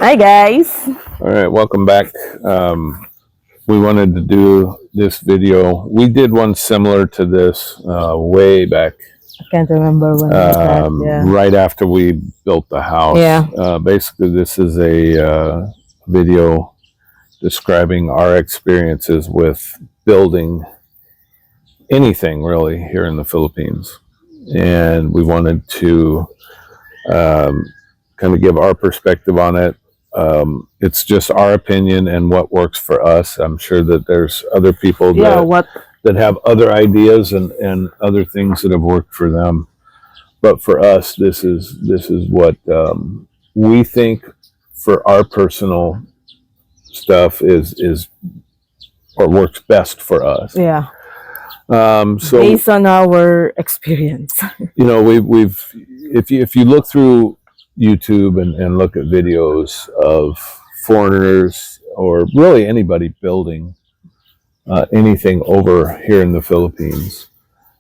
Hi guys. All right, welcome back. We wanted to do this video. We did one similar to this way back, I can't remember when was that. Yeah. right after we built the house. Yeah. Basically, this is a video describing our experiences with building anything really here in the Philippines. And we wanted to kind of give our perspective on it. It's just our opinion and what works for us. I'm sure that there's other people that have other ideas and other things that have worked for them. But for us, this is what we think for our personal stuff is or works best for us. Yeah. So based on our experience. we've if you look through YouTube and look at videos of foreigners or really anybody building anything over here in the Philippines,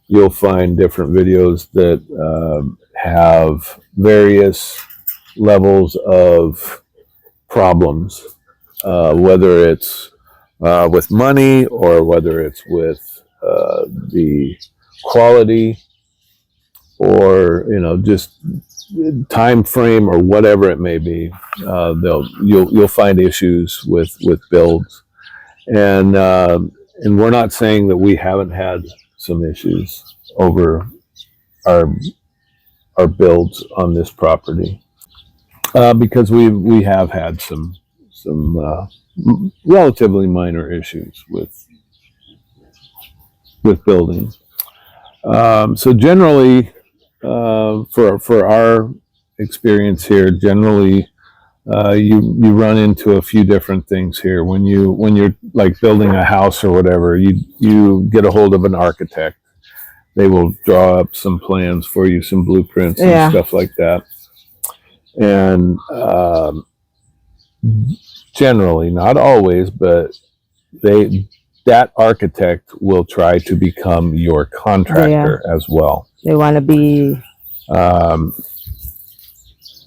you'll find different videos that have various levels of problems, whether it's with money or whether it's with the quality or just time frame or whatever it may be. You'll find issues with builds, and we're not saying that we haven't had some issues over our builds on this property, because we have had some relatively minor issues with building. So generally, for our experience here, generally, you run into a few different things here when you're like building a house or whatever. You get a hold of an architect. They will draw up some plans for you, some blueprints and stuff like that. And generally, not always, but that architect will try to become your contractor as well. They want to be.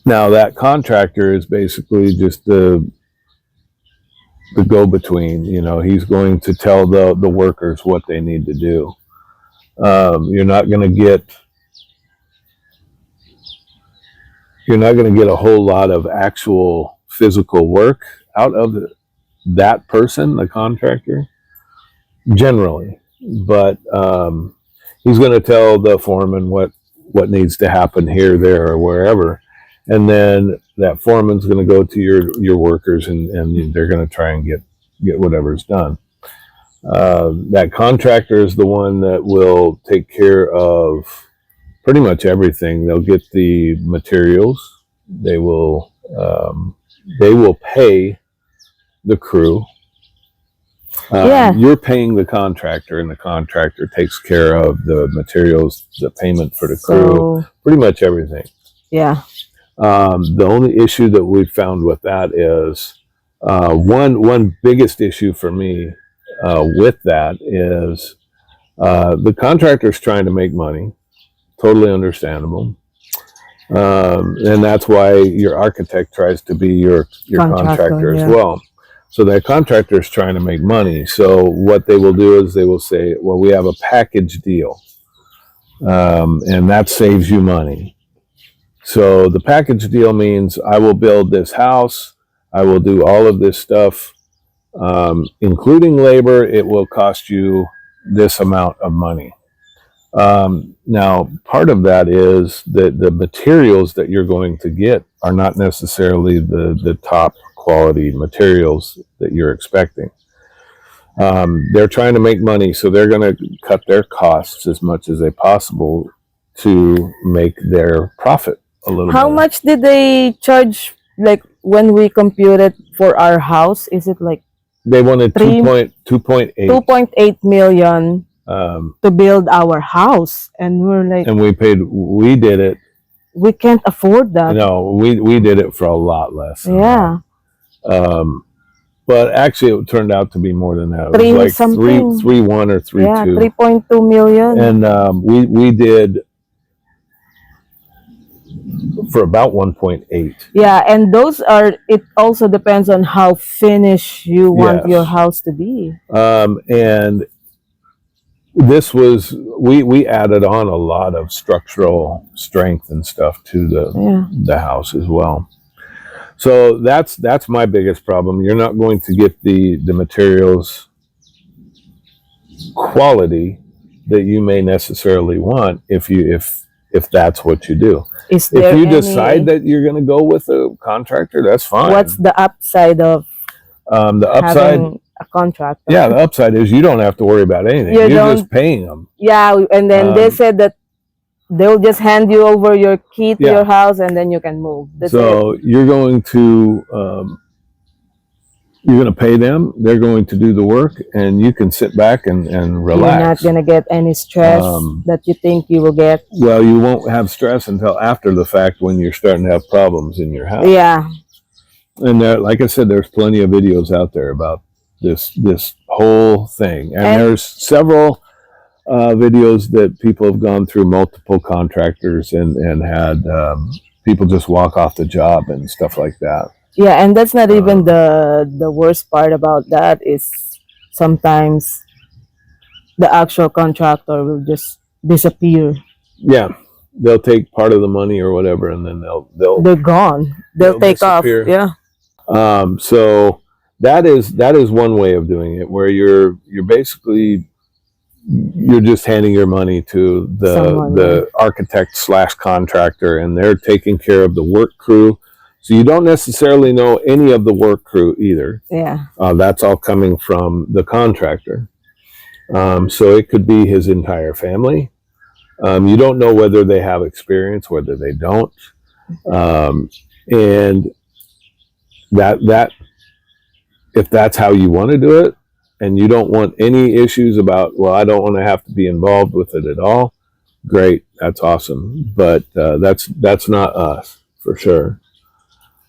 Now that contractor is basically just the go-between. He's going to tell the workers what they need to do. You're not going to get a whole lot of actual physical work out of that person, the contractor, generally. But he's going to tell the foreman what needs to happen here, there, or wherever. And then that foreman's going to go to your workers and they're going to try and get whatever's done. That contractor is the one that will take care of pretty much everything. They'll get the materials. They will pay the crew. You're paying the contractor, and the contractor takes care of the materials, the payment for the crew, pretty much everything. Yeah. The only issue that we found with that is one biggest issue for me with that is the contractor's trying to make money. Totally understandable. And that's why your architect tries to be your contractor as well. So that contractor is trying to make money. So what they will do is they will say, well, we have a package deal, and that saves you money. So the package deal means I will build this house, I will do all of this stuff, including labor. It will cost you this amount of money. Now, part of that is that the materials that you're going to get are not necessarily the top quality materials that you're expecting. They're trying to make money, so they're going to cut their costs as much as they possible to make their profit a little How better. much did they charge, like when we computed for our house? Is it like They wanted 2.8 million to build our house, and we're like, and we did it. We can't afford that. No, we did it for a lot less. Yeah. But actually, it turned out to be more than that. It Three was like something. 3.1 or 3.2. Yeah, 3.2 million. And we did for about 1.8. Yeah, and those are. It also depends on how finished you want your Yes. house to be. And this was we added on a lot of structural strength and stuff to Yeah. the house as well. So that's my biggest problem. You're not going to get the materials quality that you may necessarily want if that's what you do. Is If there you any? decide that you're going to go with a contractor, that's fine. What's the upside of The upside? having a contractor? Yeah, the upside is you don't have to worry about anything. You You're don't- just paying them. Yeah, and then they said that they'll just hand you over your key to Yeah. your house, and then you can move. That's it. So you're going to pay them. They're going to do the work, and you can sit back and relax. You're not gonna get any stress that you think you will get. Well, you won't have stress until after the fact when you're starting to have problems in your house. Yeah, And there, like I said, there's plenty of videos out there about this whole thing, and there's several videos that people have gone through multiple contractors and had people just walk off the job and stuff like that. yeah, and that's not even the worst part about that is sometimes the actual contractor will just disappear. Yeah, they'll take part of the money or whatever, and then They're gone. They'll take disappear. off. Yeah. So that is one way of doing it, where you're basically you're just handing your money to the architect / contractor, and they're taking care of the work crew. So you don't necessarily know any of the work crew either. Yeah. That's all coming from the contractor. So it could be his entire family. You don't know whether they have experience, whether they don't, and that if that's how you want to do it, and you don't want any issues about, well, I don't want to have to be involved with it at all, great, that's awesome. But that's not us for sure.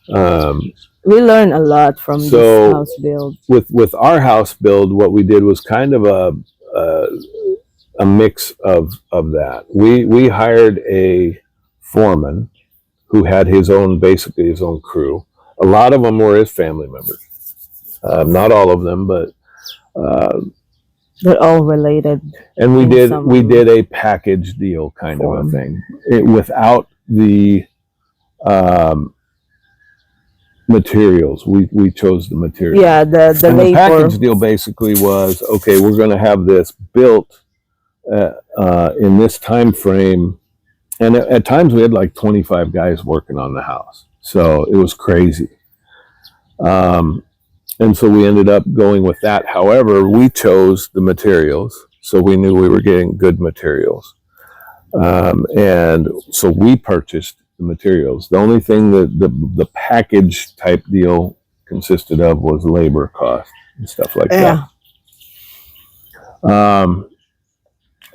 We learn a lot from this house build. With our house build, what we did was kind of a mix of that. We hired a foreman who had basically his own crew. A lot of them were his family members. Not all of them, but they're all related. And we did a package deal kind of a thing, without the materials. We chose the materials. Yeah, the and labor. The package deal basically was, okay, we're going to have this built in this time frame, and at times we had like 25 guys working on the house, so it was crazy. And so we ended up going with that. However, we chose the materials, so we knew we were getting good materials. And so we purchased the materials. The only thing that the package type deal consisted of was labor cost and stuff like that.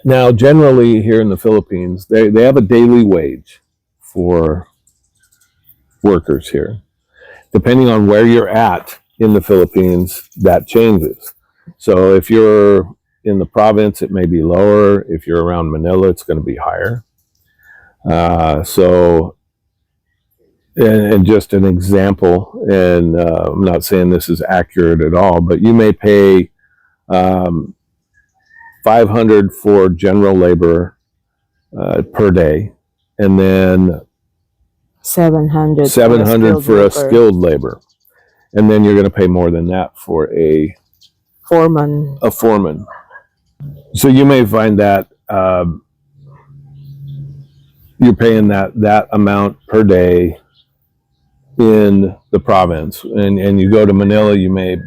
Now, generally here in the Philippines, they have a daily wage for workers here. Depending on where you're at in the Philippines, that changes. So if you're in the province, it may be lower. If you're around Manila, it's going to be higher. And just an example, and I'm not saying this is accurate at all, but you may pay $500 for general labor per day, and then $700 for a skilled labor, and then you're going to pay more than that for a foreman. So you may find that you're paying that amount per day in the province, and you go to Manila, you may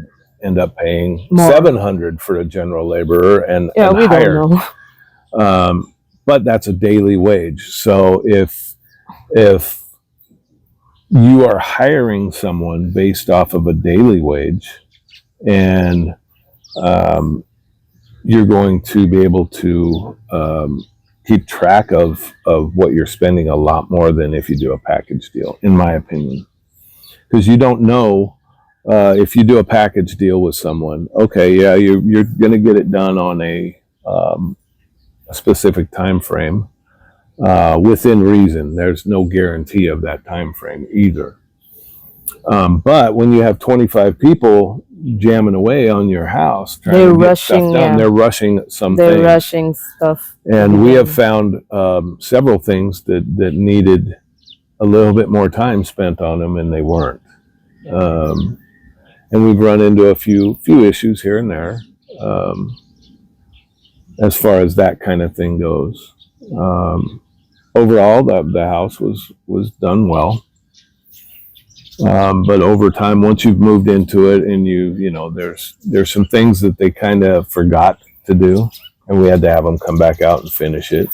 end up paying more. $700 for a general laborer and we higher. don't know. But that's a daily wage. So if you are hiring someone based off of a daily wage, and you're going to be able to keep track of what you're spending a lot more than if you do a package deal, in my opinion. Because you don't know, if you do a package deal with someone, okay, yeah, you're going to get it done on a specific time frame, within reason. There's no guarantee of that time frame either. But when you have 25 people jamming away on your house trying They're to get rushing, stuff done, yeah. they're rushing some They're things. rushing stuff. And we have found several things that needed a little bit more time spent on them, and they weren't. And we've run into a few issues here and there as far as that kind of thing goes. Overall, the house was done well. But over time, once you've moved into it, and you know, there's some things that they kind of forgot to do, and we had to have them come back out and finish it.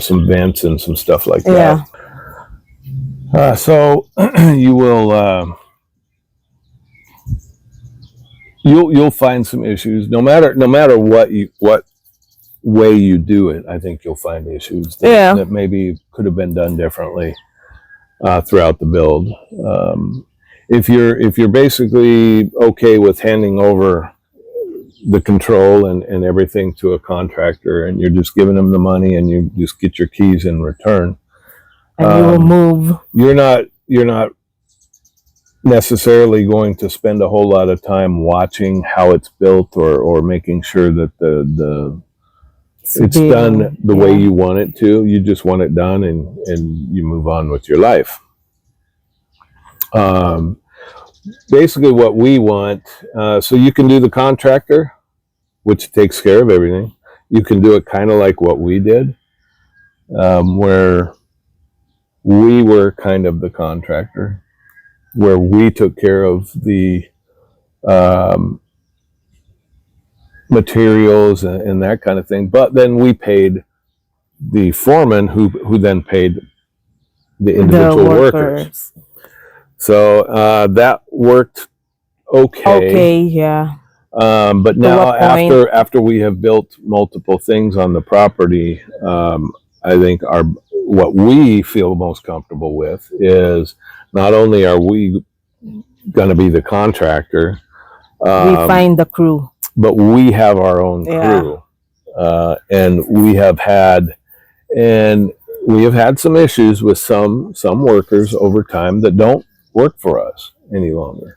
Some vents and some stuff like that. So you will you'll find some issues no matter what way you do it. I think you'll find issues that maybe could have been done differently throughout the build. If you're basically okay with handing over the control and everything to a contractor, and you're just giving them the money and you just get your keys in return, and you will move. You're not necessarily going to spend a whole lot of time watching how it's built or making sure that it's done the way you want it to. You just want it done, and you move on with your life. Basically what we want, so you can do the contractor, which takes care of everything. You can do it kind of like what we did, where we were kind of the contractor, where we took care of the materials and that kind of thing. But then we paid the foreman, who then paid the individual workers. So that worked okay. Yeah. But now after we have built multiple things on the property, I think what we feel most comfortable with is not only are we going to be the contractor, we find the crew, but we have our own crew, and we have had some issues with some workers over time that don't work for us any longer.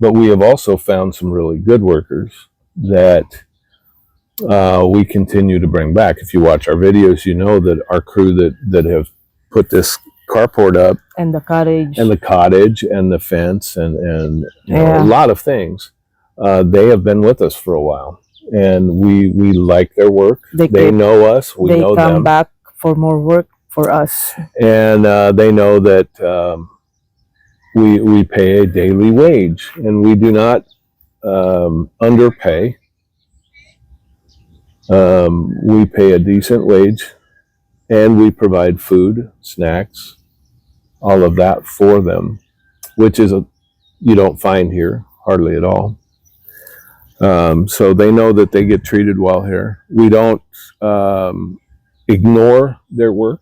But we have also found some really good workers that we continue to bring back. If you watch our videos, you know that our crew that have put this carport up, and the cottage and the fence and you know, a lot of things, they have been with us for a while, and we like their work. They know us, we know them. They come back for more work for us, and they know that we pay a daily wage, and we do not underpay. We pay a decent wage, and we provide food, snacks, all of that for them, which is you don't find here hardly at all. So they know that they get treated well here. We don't ignore their work,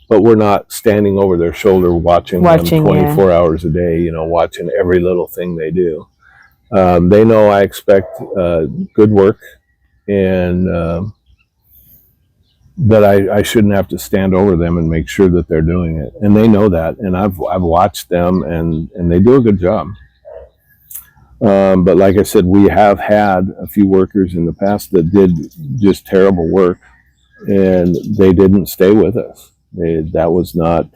but we're not standing over their shoulder watching them 24 hours a day, you know, watching every little thing they do. They know I expect good work, and that I shouldn't have to stand over them and make sure that they're doing it. And they know that, and I've watched them, and they do a good job. But like I said, we have had a few workers in the past that did just terrible work, and they didn't stay with us. That was not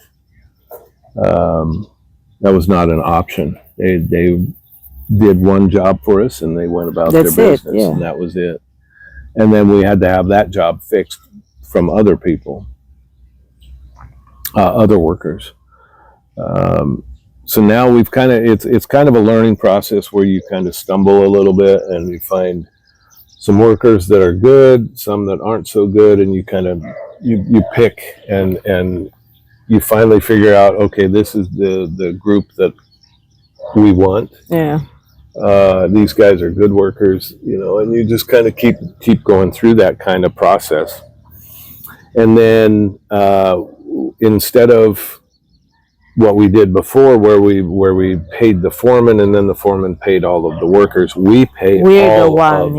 an option. They did one job for us, and they went about their business, and that was it. And then we had to have that job fixed from other people, other workers. So now we've it's kind of a learning process where you kind of stumble a little bit, and you find some workers that are good, some that aren't so good, and you kind of you pick, and you finally figure out, okay, this is the group that we want. These guys are good workers, you know, and you just kind of keep going through that kind of process. And then instead of what we did before, where we paid the foreman and then the foreman paid all of the workers, we're the one,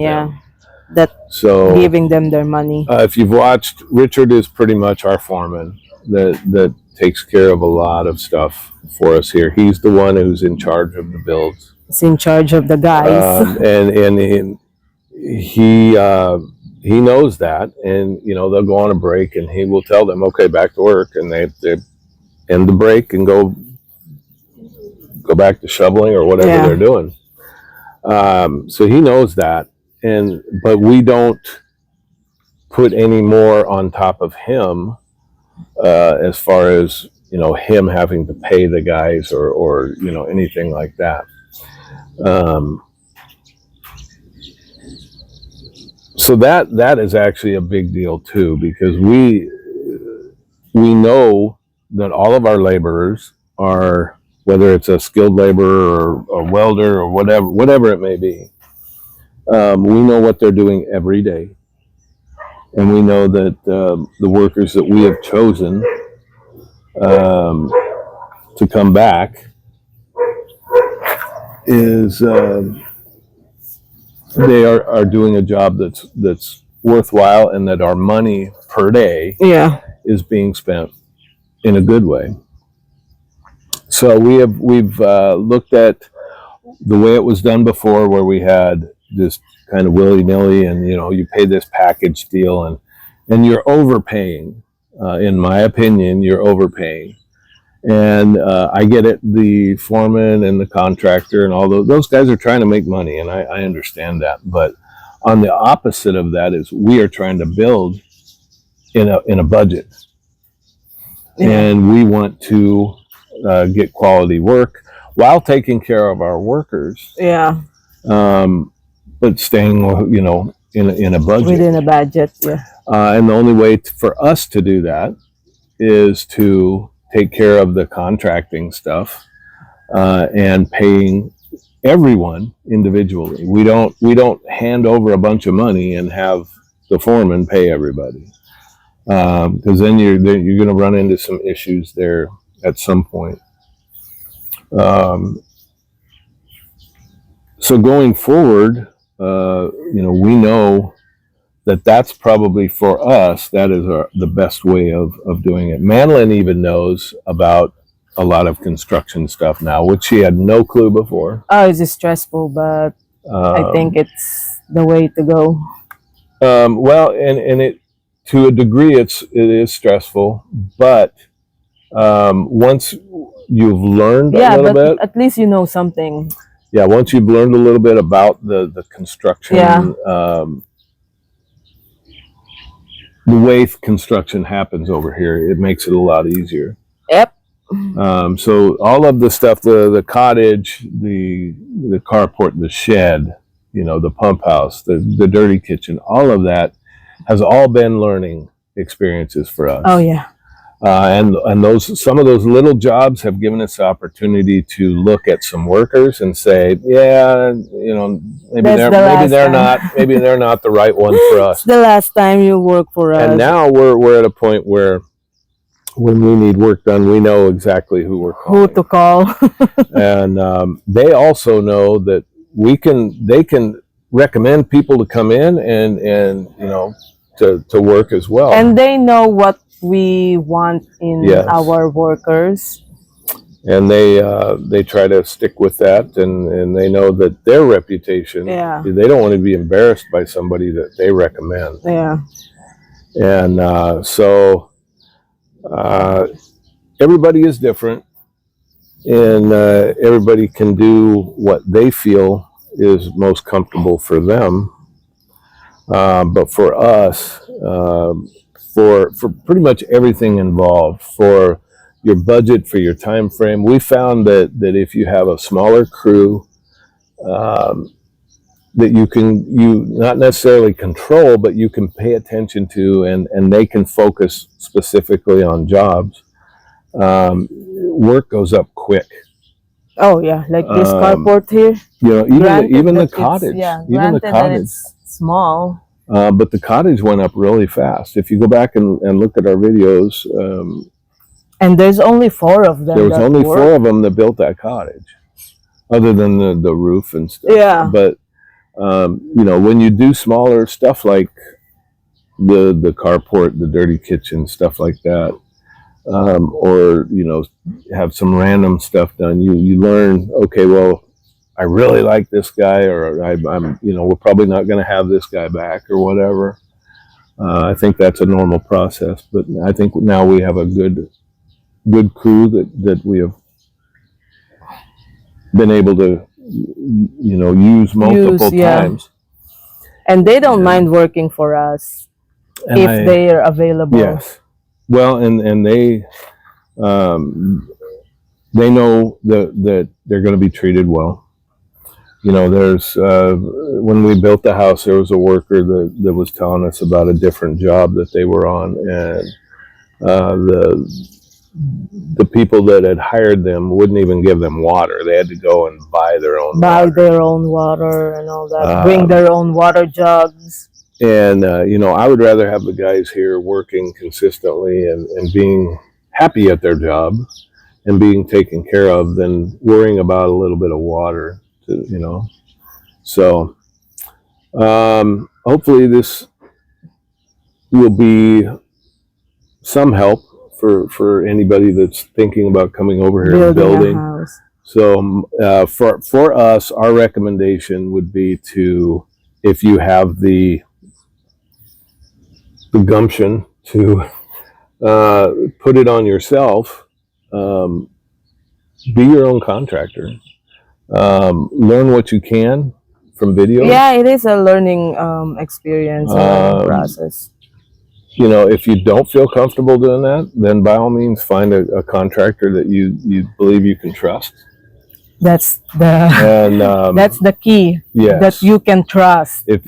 that So giving them their money. if you've watched, Richard is pretty much our foreman that takes care of a lot of stuff for us here. He's the one who's in charge of the builds. He's in charge of the guys. And he knows that, and they'll go on a break, and he will tell them, okay, back to work, and they end the break and go back to shoveling or whatever they're doing. So he knows that, but we don't put any more on top of him as far as him having to pay the guys or anything like that. So that is actually a big deal too, because we know that all of our laborers are, whether it's a skilled laborer or a welder or whatever it may be, we know what they're doing every day, and we know that the workers that we have chosen to come back is they are doing a job that's worthwhile, and that our money per day is being spent in a good way. So we've looked at the way it was done before, where we had this kind of willy-nilly, and you pay this package deal, and you're overpaying. In my opinion, you're overpaying. And I get it. The foreman and the contractor and all those guys are trying to make money, and I understand that. But on the opposite of that is we are trying to build in a budget, and we want to get quality work while taking care of our workers. But staying in a budget, within a budget. And the only way for us to do that is to take care of the contracting stuff and paying everyone individually. We don't hand over a bunch of money and have the foreman pay everybody, because then you're going to run into some issues there at some point. So going forward, we know that's probably for us, that is the best way of doing it. Madeline even knows about a lot of construction stuff now, which she had no clue before. Oh, it's stressful, but I think it's the way to go. Well, and it, to a degree, it is stressful, but once you've learned a little bit, at least you know something. Yeah, once you've learned a little bit about the construction, the way construction happens over here, it makes it a lot easier. Yep. So all of the stuff, the cottage, the carport, the shed, the pump house, the dirty kitchen, all of that has all been learning experiences for us. Oh yeah. And some of those little jobs have given us the opportunity to look at some workers and say, maybe they're not the right one for us. It's the last time you work for us. And now we're at a point where when we need work done, we know exactly who we're calling. Who to call. And they also know that they can recommend people to come in and to work as well. And they know what we want in our workers, and they try to stick with that, and they know that their reputation, they don't want to be embarrassed by somebody that they recommend. And so everybody is different, and everybody can do what they feel is most comfortable for them, but for us, for pretty much everything involved, for your budget, for your time frame, we found that if you have a smaller crew that you not necessarily control, but you can pay attention to, and they can focus specifically on jobs, work goes up quick. Oh yeah, like this carport here. Even the cottage. Even the cottage. It's small. But the cottage went up really fast. If you go back and look at our videos, and there's only 4 of them. There was only 4 of them that built that cottage, other than the roof and stuff. Yeah. But You know, when you do smaller stuff like the carport, the dirty kitchen, stuff like that, or you know, have some random stuff done, you learn. Okay, well, I really like this guy, or I'm you know, we're probably not going to have this guy back, or whatever. I think that's a normal process, but I think now we have a good crew that we have been able to, you know, use multiple times. And they don't mind working for us if they are available. Yes. Well, and they know that they're going to be treated well. You know, there's when we built the house, there was a worker that was telling us about a different job that they were on, and the people that had hired them wouldn't even give them water. They had to go and buy their own water and all that. Bring their own water jugs. And you know, I would rather have the guys here working consistently and being happy at their job and being taken care of than worrying about a little bit of water. You know, so hopefully this will be some help for anybody that's thinking about coming over here and building a house. So for us, our recommendation would be to, if you have the gumption to put it on yourself, be your own contractor. Learn what you can from videos. Yeah, it is a learning experience, a learning process. You know, if you don't feel comfortable doing that, then by all means find a contractor that you believe you can trust. That's the key. Yes. That you can trust. If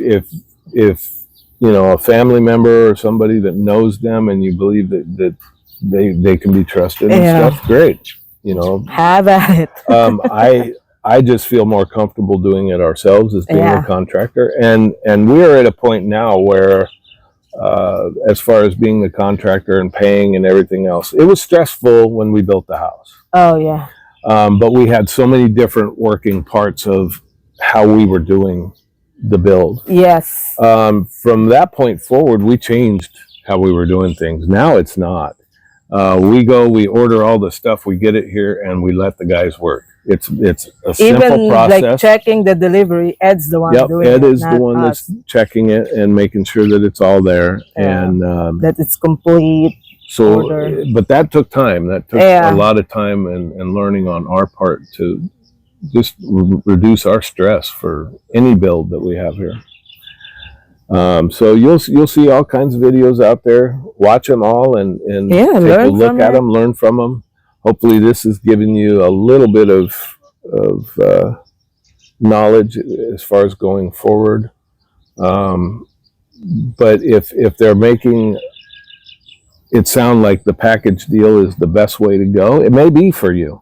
you know, a family member or somebody that knows them and you believe that they can be trusted and stuff, great. You know, have at it. I just feel more comfortable doing it ourselves as being a contractor, and we are at a point now where as far as being the contractor and paying and everything else, it was stressful when we built the house. Oh yeah. But we had so many different working parts of how we were doing the build. Yes. From that point forward, we changed how we were doing things. Now it's not. We order all the stuff, we get it here, and we let the guys work. It's a simple process. Like checking the delivery, Ed's the one doing it. Ed is the one that's checking it and making sure that it's all there and that it's complete. So, but that took time. That took a lot of time and learning on our part to just reduce our stress for any build that we have here. So you'll see all kinds of videos out there. Watch them all and take a look at them, learn from them. Hopefully this is giving you a little bit of knowledge as far as going forward. But if they're making it sound like the package deal is the best way to go, it may be for you.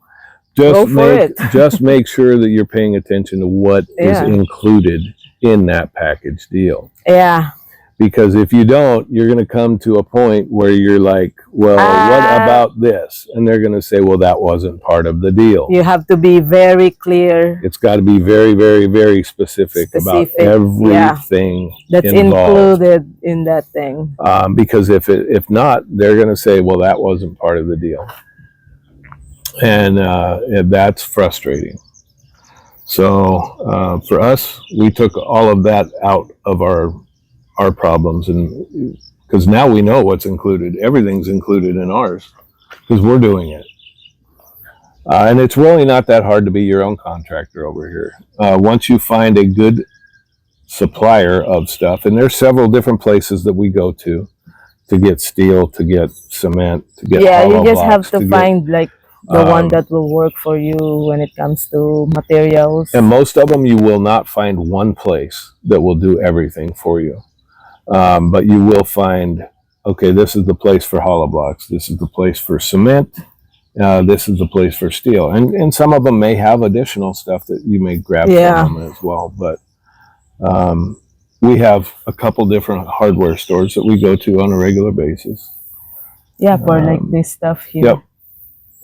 Just make sure that you're paying attention to what is included in that package deal. Yeah. Because if you don't, you're going to come to a point where you're like, well, what about this? And they're going to say, well, that wasn't part of the deal. You have to be very clear. It's got to be very, very, very specific about everything that's included in that thing. Because if not, they're going to say, well, that wasn't part of the deal. And that's frustrating. So for us, we took all of that out of our problems, and because now we know what's included. Everything's included in ours because we're doing it. And it's really not that hard to be your own contractor over here. Once you find a good supplier of stuff, and there's several different places that we go to get steel, to get cement, to get hollow you just blocks, have to find like the one that will work for you when it comes to materials. And most of them, you will not find one place that will do everything for you. But you will find, okay, this is the place for hollow blocks. This is the place for cement. This is the place for steel. And some of them may have additional stuff that you may grab from them as well. But we have a couple different hardware stores that we go to on a regular basis. Yeah, for like this stuff here. Yep.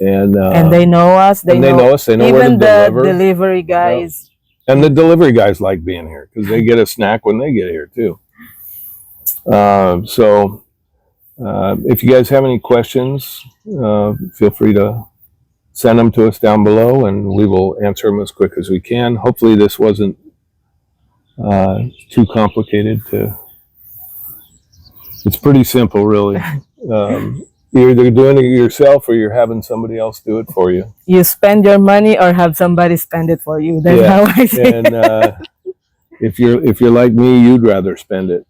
And they know us. They know us. They know where to deliver. Even the delivery guys And the delivery guys like being here because they get a snack when they get here too. If you guys have any questions, feel free to send them to us down below, and we will answer them as quick as we can. Hopefully, this wasn't too complicated. It's pretty simple, really. You're either doing it yourself or you're having somebody else do it for you. You spend your money or have somebody spend it for you. That's how I see it. And if you're like me, you'd rather spend it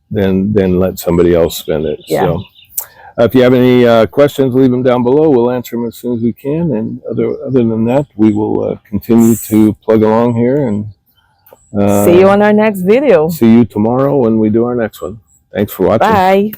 than let somebody else spend it. Yeah. So if you have any questions, leave them down below. We'll answer them as soon as we can. And other than that, we will continue to plug along here and see you on our next video. See you tomorrow when we do our next one. Thanks for watching. Bye.